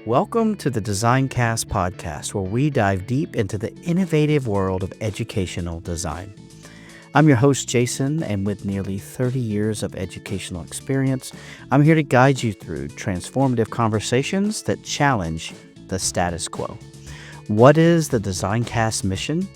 Welcome to the DesignCast podcast, where we dive deep into the innovative world of educational design. I'm your host, Jason, and with nearly 30 years of educational experience, I'm here to guide you through transformative conversations that challenge the status quo. What is the DesignCast mission?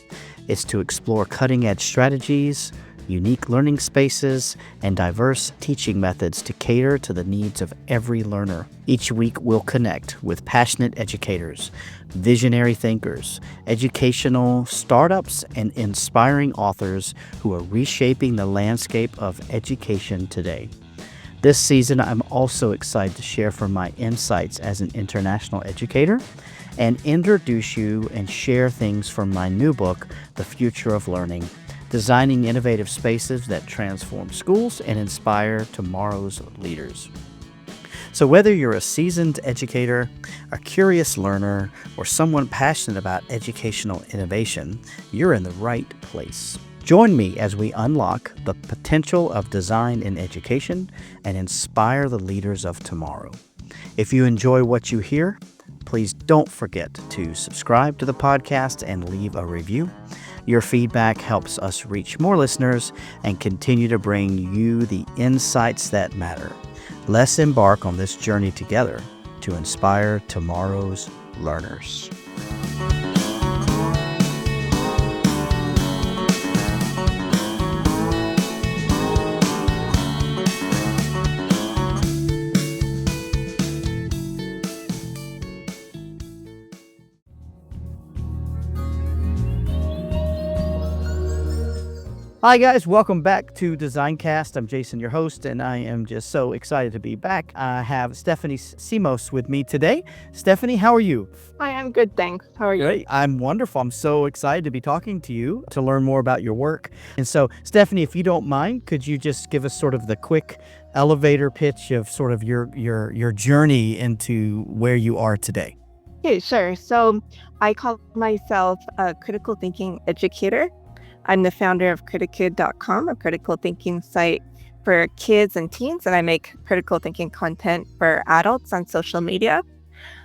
It's to explore cutting-edge strategies, unique learning spaces, and diverse teaching methods to cater to the needs of every learner. Each week, we'll connect with passionate educators, visionary thinkers, educational startups, and inspiring authors who are reshaping the landscape of education today. This season, I'm also excited to share from my insights as an international educator and introduce you and share things from my new book, The Future of Learning: Designing Innovative Spaces that Transform Schools and Inspire Tomorrow's Leaders. So whether you're a seasoned educator, a curious learner, or someone passionate about educational innovation, you're in the right place. Join me as we unlock the potential of design in education and inspire the leaders of tomorrow. If you enjoy what you hear, please don't forget to subscribe to the podcast and leave a review. Your feedback helps us reach more listeners and continue to bring you the insights that matter. Let's embark on this journey together to inspire tomorrow's learners. Hi guys, welcome back to DesignCast. I'm Jason, your host, and I am just so excited to be back. I have Stephanie Simoes with me today. Stephanie, how are you? Hi, I'm good, thanks. How are you? Great. I'm wonderful. I'm so excited to be talking to you to learn more about your work. And so, Stephanie, if you don't mind, could you just give us sort of the quick elevator pitch of sort of your journey into where you are today? Okay, sure. So I call myself a critical thinking educator. I'm the founder of Criticid.com, a critical thinking site for kids and teens, and I make critical thinking content for adults on social media.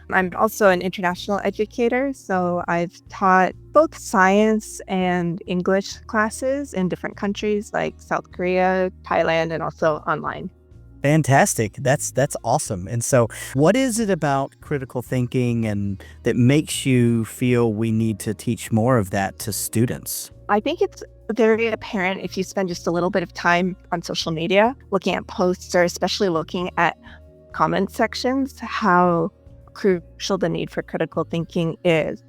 I'm also an international educator, so I've taught both science and English classes in different countries like South Korea, Thailand, and also online. Fantastic. That's awesome. And so what is it about critical thinking and that makes you feel we need to teach more of that to students? I think it's very apparent if you spend just a little bit of time on social media, looking at posts or especially looking at comment sections, how crucial the need for critical thinking is.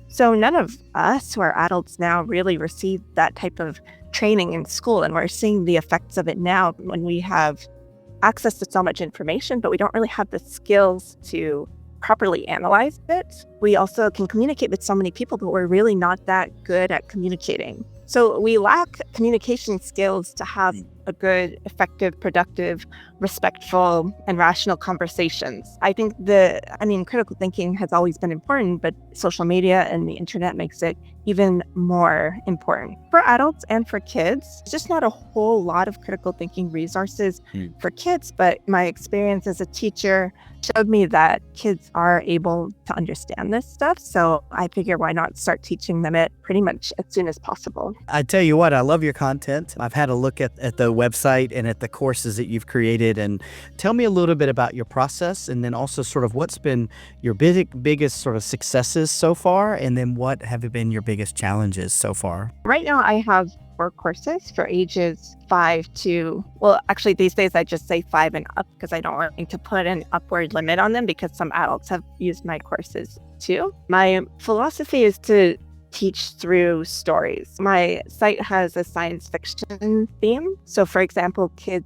So none of us who are adults now really receive that type of training in school, and we're seeing the effects of it now when we have access to so much information, but we don't really have the skills to properly analyze it. We also can communicate with so many people, but we're really not that good at communicating. So we lack communication skills to have a good, effective, productive, respectful, and rational conversations. I think critical thinking has always been important, but social media and the internet makes it even more important for adults and for kids. It's just not a whole lot of critical thinking resources for kids, but my experience as a teacher showed me that kids are able to understand this stuff. So I figure why not start teaching them it pretty much as soon as possible. I tell you what, I love your content. I've had a look at the website and at the courses that you've created. And tell me a little bit about your process, and then also sort of what's been your biggest sort of successes so far, and then what have been your biggest challenges so far? Right now I have 4 courses for ages 5 to, well, actually these days I just say 5 and up because I don't want to put an upward limit on them because some adults have used my courses too. My philosophy is to teach through stories. My site has a science fiction theme. So for example, kids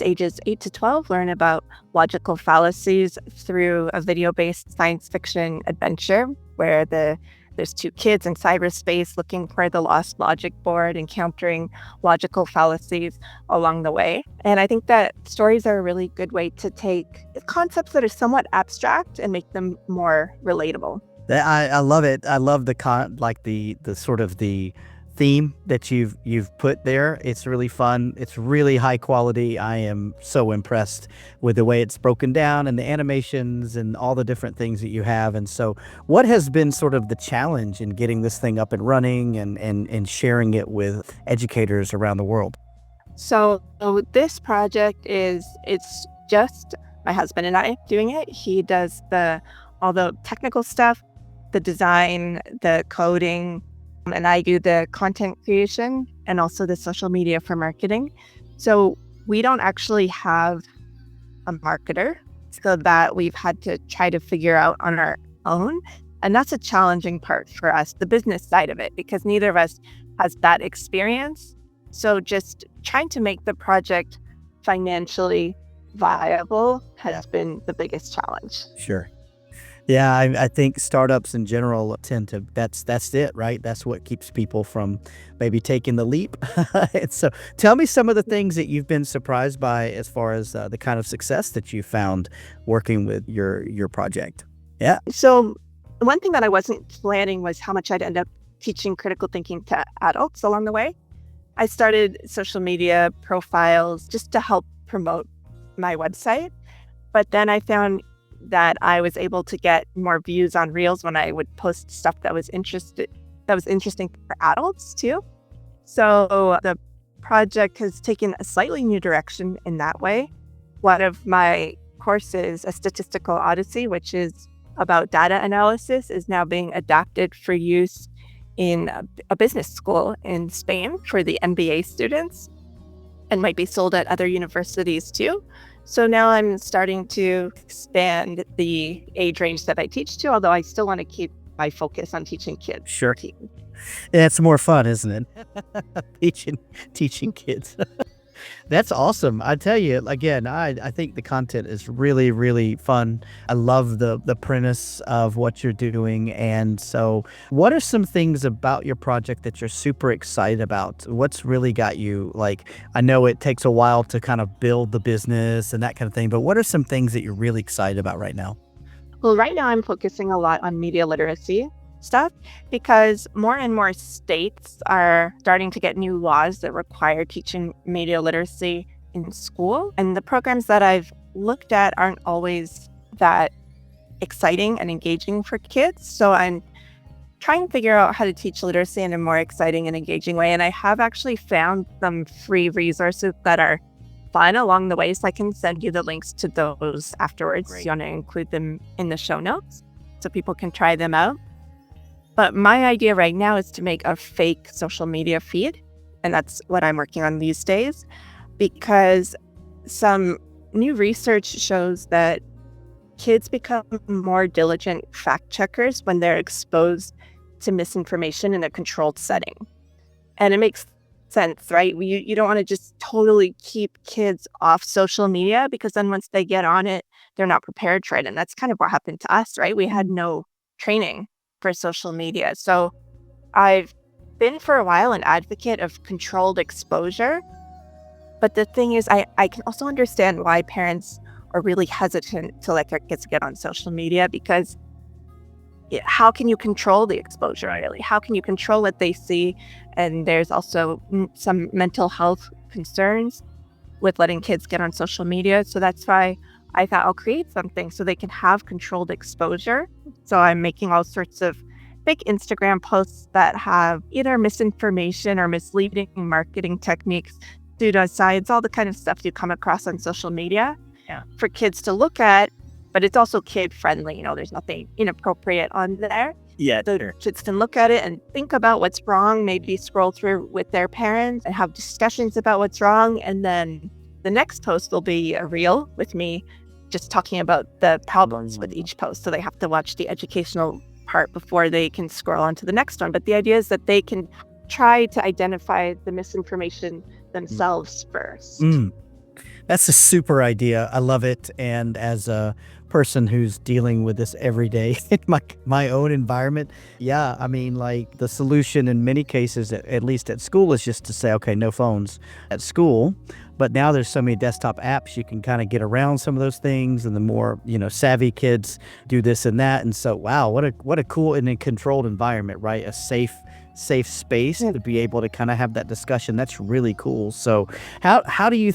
ages 8 to 12 learn about logical fallacies through a video-based science fiction adventure where there's 2 kids in cyberspace looking for the lost logic board, encountering logical fallacies along the way. And I think that stories are a really good way to take concepts that are somewhat abstract and make them more relatable. I love it. I love the sort of the theme that you've put there. It's really fun. It's really high quality. I am so impressed with the way it's broken down and the animations and all the different things that you have. And so what has been sort of the challenge in getting this thing up and running and sharing it with educators around the world? So this project it's just my husband and I doing it. He does all the technical stuff, the design, the coding, and I do the content creation and also the social media for marketing. So we don't actually have a marketer, so that we've had to try to figure out on our own. And that's a challenging part for us, the business side of it, because neither of us has that experience. So just trying to make the project financially viable has been the biggest challenge. Sure. Yeah, I think startups in general tend to, that's it, right? That's what keeps people from maybe taking the leap. And so tell me some of the things that you've been surprised by as far as the kind of success that you found working with your project. Yeah. So one thing that I wasn't planning was how much I'd end up teaching critical thinking to adults along the way. I started social media profiles just to help promote my website. But then I found that I was able to get more views on Reels when I would post stuff that was interesting for adults too. So the project has taken a slightly new direction in that way. One of my courses, A Statistical Odyssey, which is about data analysis, is now being adapted for use in a business school in Spain for the MBA students and might be sold at other universities too. So now I'm starting to expand the age range that I teach to, although I still want to keep my focus on teaching kids. Sure. Yeah, it's more fun, isn't it? Teaching kids. That's awesome. I tell you, again, I think the content is really, really fun. I love the premise of what you're doing. And so what are some things about your project that you're super excited about? What's really got you, like, I know it takes a while to kind of build the business and that kind of thing, but what are some things that you're really excited about right now? Well, right now I'm focusing a lot on media literacy stuff because more and more states are starting to get new laws that require teaching media literacy in school. And the programs that I've looked at aren't always that exciting and engaging for kids. So I'm trying to figure out how to teach literacy in a more exciting and engaging way. And I have actually found some free resources that are fun along the way. So I can send you the links to those afterwards. Great. You want to include them in the show notes so people can try them out. But my idea right now is to make a fake social media feed. And that's what I'm working on these days, because some new research shows that kids become more diligent fact checkers when they're exposed to misinformation in a controlled setting. And it makes sense, right? You don't want to just totally keep kids off social media, because then once they get on it, they're not prepared for it. And that's kind of what happened to us, right? We had no training for social media. So I've been for a while an advocate of controlled exposure. But the thing is, I can also understand why parents are really hesitant to let their kids get on social media, because how can you control the exposure, really? How can you control what they see? And there's also some mental health concerns with letting kids get on social media. So that's why I thought I'll create something so they can have controlled exposure. So I'm making all sorts of big Instagram posts that have either misinformation or misleading marketing techniques, pseudoscience, all the kind of stuff you come across on social media for kids to look at. But it's also kid friendly. There's nothing inappropriate on there. Yeah, So sure. kids can look at it and think about what's wrong, maybe scroll through with their parents and have discussions about what's wrong. And then the next post will be a reel with me just talking about the problems with each post. So they have to watch the educational part before they can scroll on to the next one. But the idea is that they can try to identify the misinformation themselves first. That's a super idea. I love it. And as a person who's dealing with this every day in my own environment, yeah, I mean, like, the solution in many cases, at least at school, is just to say, okay, no phones at school. But now there's so many desktop apps, you can kind of get around some of those things, and the more savvy kids do this and that. And so, wow, what a cool and a controlled environment, right? A safe safe space Yeah. to be able to kind of have that discussion. That's really cool. So how do you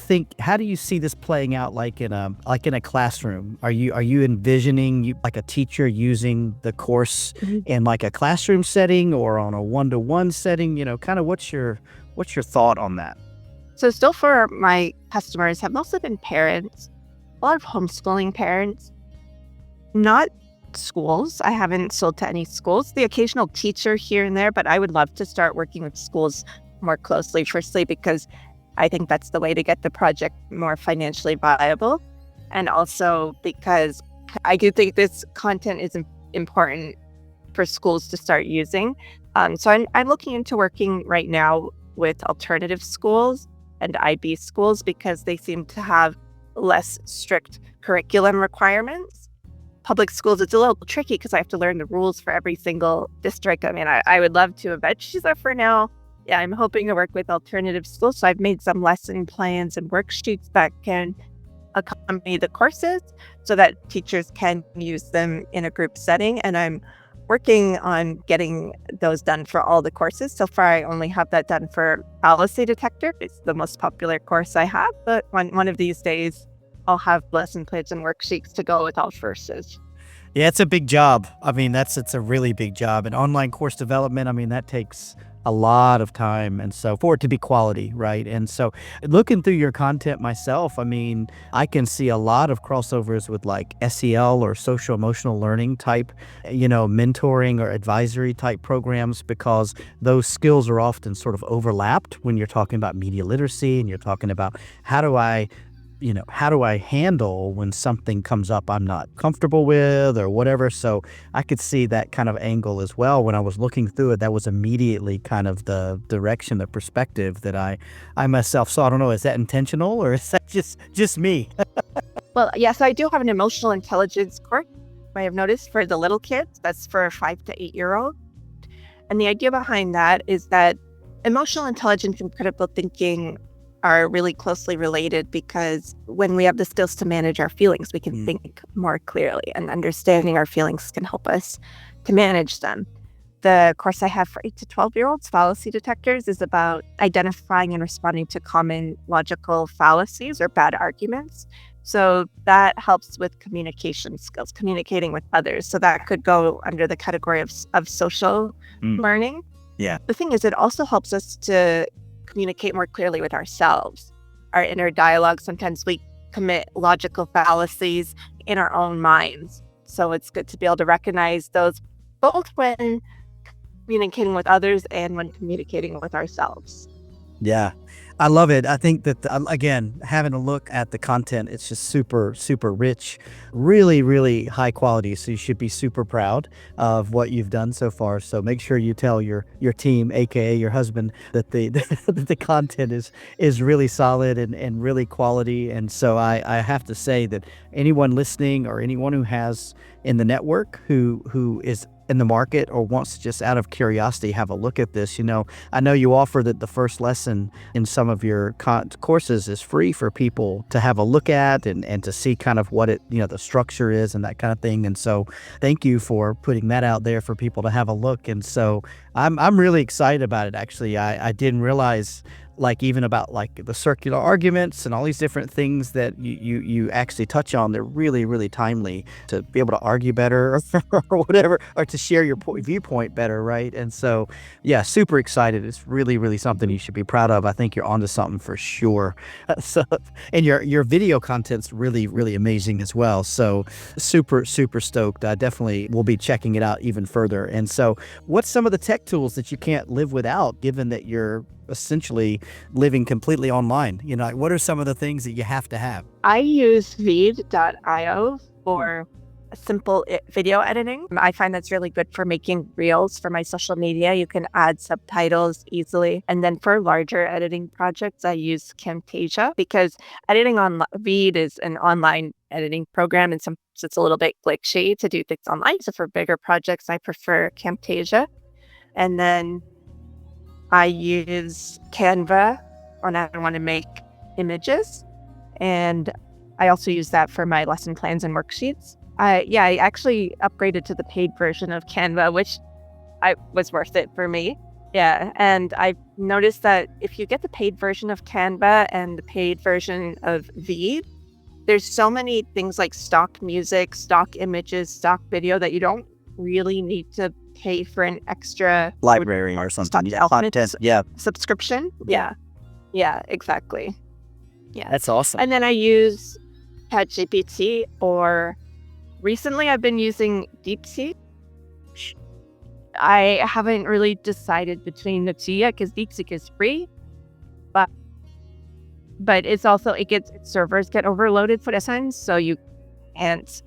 see this playing out like in a classroom? Are you envisioning like a teacher using the course Mhm. in like a classroom setting or on a one-to-one setting? Kind of what's your thought on that? So still for my customers have mostly been parents, a lot of homeschooling parents, not schools. I haven't sold to any schools, the occasional teacher here and there, but I would love to start working with schools more closely, firstly, because I think that's the way to get the project more financially viable. And also because I do think this content is important for schools to start using. So I'm looking into working right now with alternative schools and IB schools because they seem to have less strict curriculum requirements. Public schools, it's a little tricky because I have to learn the rules for every single district. I mean, I would love to eventually, but for now, yeah, I'm hoping to work with alternative schools. So I've made some lesson plans and worksheets that can accompany the courses so that teachers can use them in a group setting. And I'm working on getting those done for all the courses. So far, I only have that done for Fallacy Detector. It's the most popular course I have, but one of these days, I'll have lesson plans and worksheets to go with all courses. Yeah, it's a big job. I mean, it's a really big job. And online course development, I mean, that takes a lot of time. And so for it to be quality, right? And so looking through your content myself, I mean, I can see a lot of crossovers with like SEL or social emotional learning type, mentoring or advisory type programs because those skills are often sort of overlapped when you're talking about media literacy and you're talking about how do I handle when something comes up I'm not comfortable with or whatever. So I could see that kind of angle as well. When I was looking through it, that was immediately kind of the direction, the perspective that I myself saw. I don't know, is that intentional or is that just me? Well, yes, I do have an emotional intelligence course. I have noticed for the little kids, that's for 5 to 8-year-old. And the idea behind that is that emotional intelligence and critical thinking are really closely related because when we have the skills to manage our feelings, we can think more clearly, and understanding our feelings can help us to manage them. The course I have for 8 to 12-year-olds, Fallacy Detectors, is about identifying and responding to common logical fallacies or bad arguments. So that helps with communication skills, communicating with others. So that could go under the category of social Mm, learning. yeah. The thing is, it also helps us to communicate more clearly with ourselves, our inner dialogue. Sometimes we commit logical fallacies in our own minds. So it's good to be able to recognize those both when communicating with others and when communicating with ourselves. Yeah, I love it. I think that, again, having a look at the content, it's just super, super rich, really, really high quality. So you should be super proud of what you've done so far. So make sure you tell your team, aka your husband, that the that the content is really solid and really quality. And so I have to say that anyone listening or anyone who has in the network who is in the market or wants to just out of curiosity have a look at this. I know you offer that the first lesson in some of your courses is free for people to have a look at and to see kind of what the structure is and that kind of thing. And so thank you for putting that out there for people to have a look. And so I'm really excited about it. Actually, I didn't realize like even about like the circular arguments and all these different things that you actually touch on. They're really, really timely to be able to argue better or whatever, or to share your viewpoint better, right? And so, yeah, super excited. It's really, really something you should be proud of. I think you're onto something for sure. So, and your video content's really, really amazing as well. So, super, super stoked. I definitely will be checking it out even further. And so, what's some of the tech tools that you can't live without, given that you're essentially living completely online? Like, what are some of the things that you have to have? I use Veed.io for simple video editing. I find that's really good for making reels for my social media. You can add subtitles easily. And then for larger editing projects, I use Camtasia because editing on Veed is an online editing program, and sometimes it's a little bit glitchy to do things online. So for bigger projects, I prefer Camtasia. And then I use Canva when I want to make images. And I also use that for my lesson plans and worksheets. I actually upgraded to the paid version of Canva, which was worth it for me. Yeah, and I've noticed that if you get the paid version of Canva and the paid version of Veed, there's so many things like stock music, stock images, stock video that you don't really need to pay for an extra Library or something. stock Yeah, development content. Yeah, subscription. Yeah, yeah, exactly. Yeah. that's awesome. And then I use ChatGPT, or recently I've been using DeepSeek. I haven't really decided between the two yet because DeepSeek is free, but it's also servers get overloaded for the times, so can't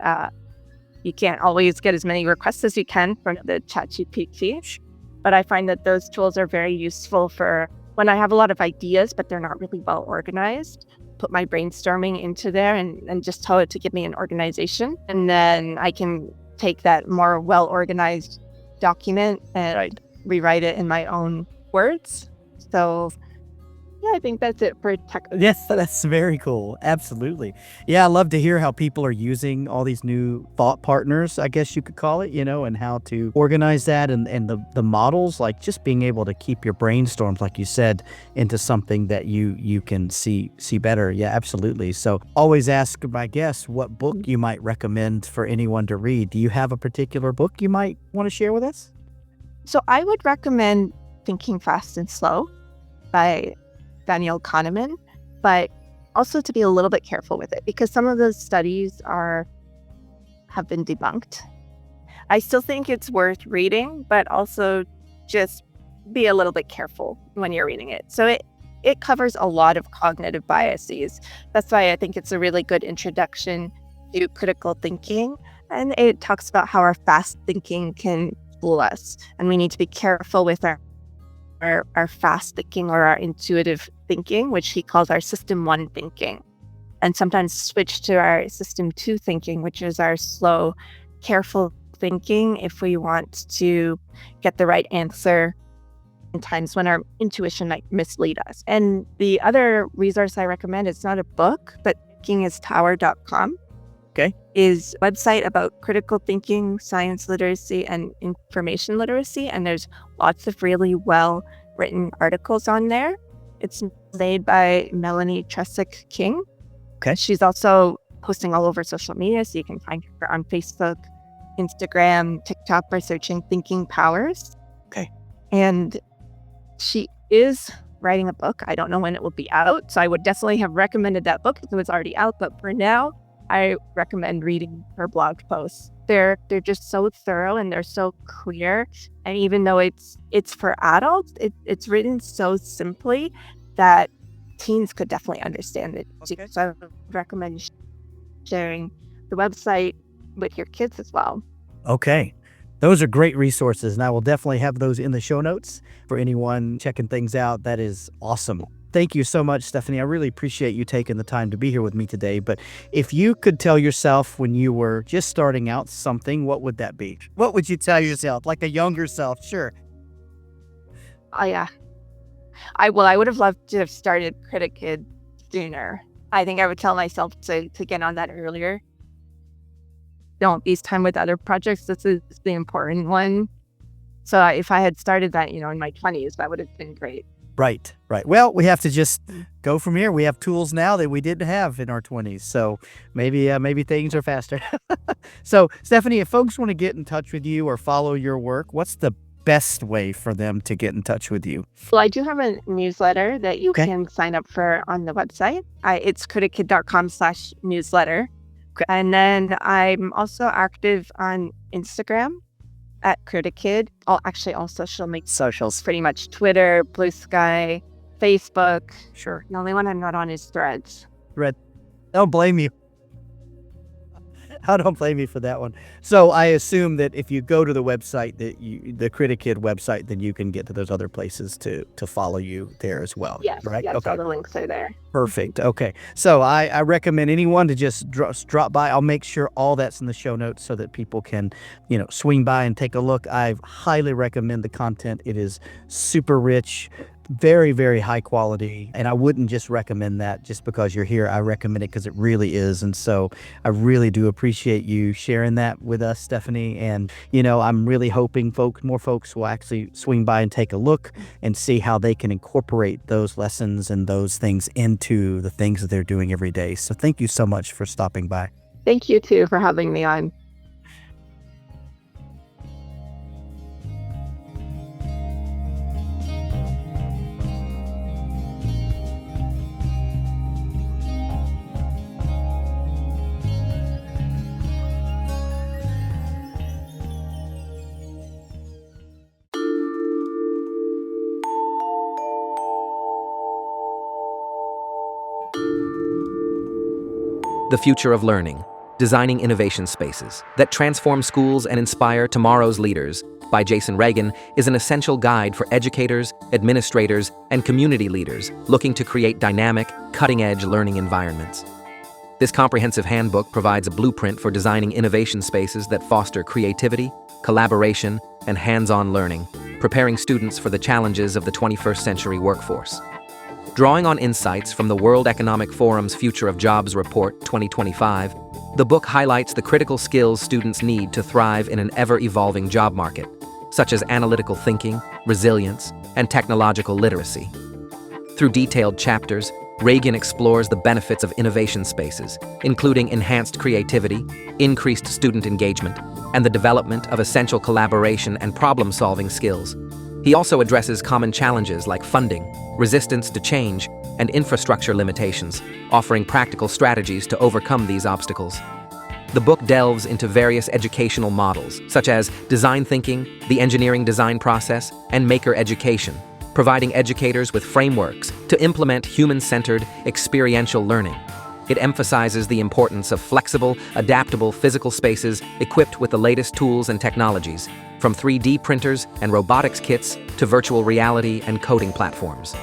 you can't always get as many requests as you can from the ChatGPT. But I find that those tools are very useful for when I have a lot of ideas, but they're not really well organized. Put my brainstorming into there and just tell it to give me an organization. And then I can take that more well organized document and rewrite it in my own words. So yeah, I think that's it for tech. Yes, that's very cool. Absolutely. Yeah, I love to hear how people are using all these new thought partners, I guess you could call it, and how to organize that and the models, like just being able to keep your brainstorms, like you said, into something that you can see better. Yeah, absolutely. So always ask my guests what book you might recommend for anyone to read. Do you have a particular book you might want to share with us? So I would recommend Thinking Fast and Slow by Daniel Kahneman, but also to be a little bit careful with it because some of those studies have been debunked. I still think it's worth reading, but also just be a little bit careful when you're reading it. So it covers a lot of cognitive biases. That's why I think it's a really good introduction to critical thinking. And it talks about how our fast thinking can fool us. And we need to be careful with our fast thinking or our intuitive thinking, which he calls our system 1 thinking, and sometimes switch to our system 2 thinking, which is our slow, careful thinking if we want to get the right answer in times when our intuition might mislead us. And the other resource I recommend, it's not a book, but thinkingistower.com. Okay. Is a website about critical thinking, science literacy, and information literacy. And there's lots of really well written articles on there. It's made by Melanie Tresick King. Okay. She's also posting all over social media, so you can find her on Facebook, Instagram, TikTok by searching Thinking Powers. Okay. And she is writing a book. I don't know when it will be out, so I would definitely have recommended that book if it was already out. But for now, I recommend reading her blog posts. They're just so thorough and they're so clear. And even though it's for adults, it's written so simply that teens could definitely understand it. Okay. So I would recommend sharing the website with your kids as well. Okay. Those are great resources, and I will definitely have those in the show notes for anyone checking things out. That is awesome. Thank you so much, Stephanie. I really appreciate you taking the time to be here with me today. But if you could tell yourself when you were just starting out something, what would that be? What would you tell yourself? Like a younger self? Sure. Oh, yeah. I would have loved to have started Critic sooner. I think I would tell myself to get on that earlier. Don't waste time with other projects. This is the important one. So if I had started that, in my 20s, that would have been great. Right. Well, we have to just go from here. We have tools now that we didn't have in our 20s. So maybe things are faster. So, Stephanie, if folks want to get in touch with you or follow your work, what's the best way for them to get in touch with you? Well, I do have a newsletter that you can sign up for on the website. It's criticid.com/newsletter. Okay. And then I'm also active on Instagram at Criticid. Actually, all social media socials, pretty much Twitter, Blue Sky, Facebook. Sure. The only one I'm not on is Threads. Don't blame you. I don't blame you for that one. So I assume that if you go to the website, the Criticid website, then you can get to those other places to follow you there as well. Yes, right? Yes, okay. All the links are there. Perfect. Okay. So I recommend anyone to just drop by. I'll make sure all that's in the show notes so that people can, swing by and take a look. I highly recommend the content. It is super rich, Very, very high quality. And I wouldn't just recommend that just because you're here. I recommend it because it really is. And so I really do appreciate you sharing that with us, Stephanie. And, I'm really hoping more folks will actually swing by and take a look and see how they can incorporate those lessons and those things into the things that they're doing every day. So thank you so much for stopping by. Thank you too for having me on. The Future of Learning, Designing Innovation Spaces That Transform Schools and Inspire Tomorrow's Leaders by Jason Reagan is an essential guide for educators, administrators, and community leaders looking to create dynamic, cutting-edge learning environments. This comprehensive handbook provides a blueprint for designing innovation spaces that foster creativity, collaboration, and hands-on learning, preparing students for the challenges of the 21st century workforce. Drawing on insights from the World Economic Forum's Future of Jobs Report 2025, the book highlights the critical skills students need to thrive in an ever-evolving job market, such as analytical thinking, resilience, and technological literacy. Through detailed chapters, Reagan explores the benefits of innovation spaces, including enhanced creativity, increased student engagement, and the development of essential collaboration and problem-solving skills. He also addresses common challenges like funding, resistance to change, and infrastructure limitations, offering practical strategies to overcome these obstacles. The book delves into various educational models, such as design thinking, the engineering design process, and maker education, providing educators with frameworks to implement human-centered, experiential learning. It emphasizes the importance of flexible, adaptable physical spaces equipped with the latest tools and technologies, from 3D printers and robotics kits to virtual reality and coding platforms.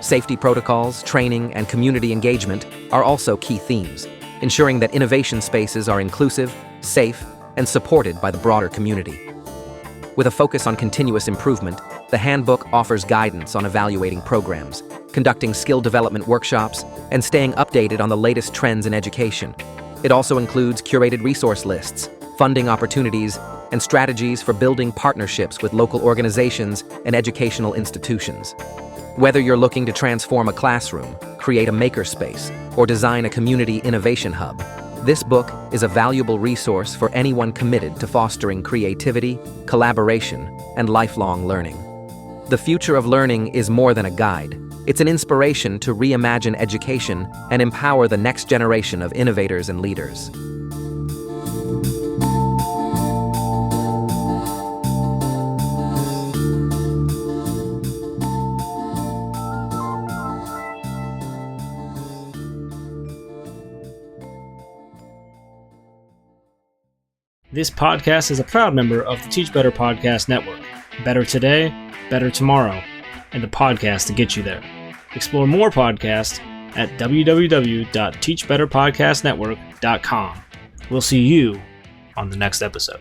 Safety protocols, training, and community engagement are also key themes, ensuring that innovation spaces are inclusive, safe, and supported by the broader community. With a focus on continuous improvement, the handbook offers guidance on evaluating programs, conducting skill development workshops, and staying updated on the latest trends in education. It also includes curated resource lists, funding opportunities, and strategies for building partnerships with local organizations and educational institutions. Whether you're looking to transform a classroom, create a makerspace, or design a community innovation hub, this book is a valuable resource for anyone committed to fostering creativity, collaboration, and lifelong learning. The Future of Learning is more than a guide. It's an inspiration to reimagine education and empower the next generation of innovators and leaders. This podcast is a proud member of the Teach Better Podcast Network. Better today, better tomorrow, and the podcast to get you there. Explore more podcasts at www.teachbetterpodcastnetwork.com. We'll see you on the next episode.